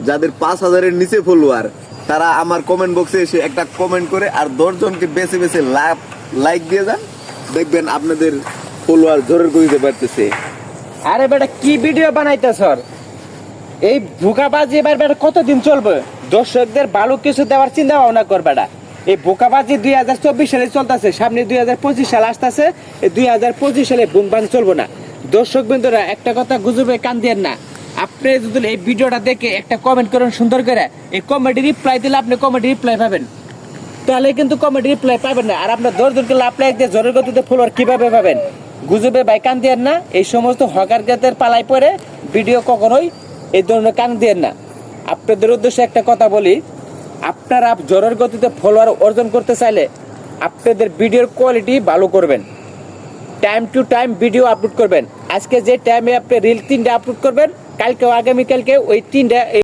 যাদের 5,000-এর নিচে ফলোয়ার তারা আমার কমেন্ট বক্সে এসে একটা কমেন্ট করে আর 10 জনকে বেছে বেছে লাইক দিয়ে যান, দেখবেন আপনাদের ফলোয়ার জোরের গতিতে বাড়তেছে। আরে বেটা কি ভিডিও বানাইতেছ? এই ভুকাবাজি এবার বেটা কতদিন চলবে? দর্শকদের ভালো কিছু দেওয়ার চিন্তা ভাবনা কর বেটা। এই ভুকাবাজি 2024 সালে চলতেছে, সামনে 2025 সাল আসতেছে। এই 2025 সালে বুমবান চলবো না। দর্শক বন্ধুরা, একটা কথা গুজবে কান দিয়েন না। আপনি যদি এই ভিডিওটা দেখে একটা কমেন্ট করেন সুন্দর করে, এই কমেডি রিপ্লাই দিলে আপনি কমেডি রিপ্লাই পাবেন, তাহলে কিন্তু কমেডি রিপ্লাই পাবেন না। আর আপনার দর্শককে লাভ লাইক দিয়ে জোরের গতিতে ফলোয়ার কিভাবে পাবেন? গুজবে ভাই কান দিয়েন না। এই সমস্ত হকার গেতের পালায় পরে ভিডিও কখনোই এই ধরনের কান দিয়েন না। আপনাদের উদ্দেশ্যে একটা কথা বলি, আপনারা জোরের গতিতে ফলোয়ার অর্জন করতে চাইলে আপনাদের ভিডিওর কোয়ালিটি ভালো করবেন, time to time video upload করবেন। আজকে যে টাইমে আপনি রিল 3টা আপলোড করবেন, কালকে আগামীকালকে ওই 3টা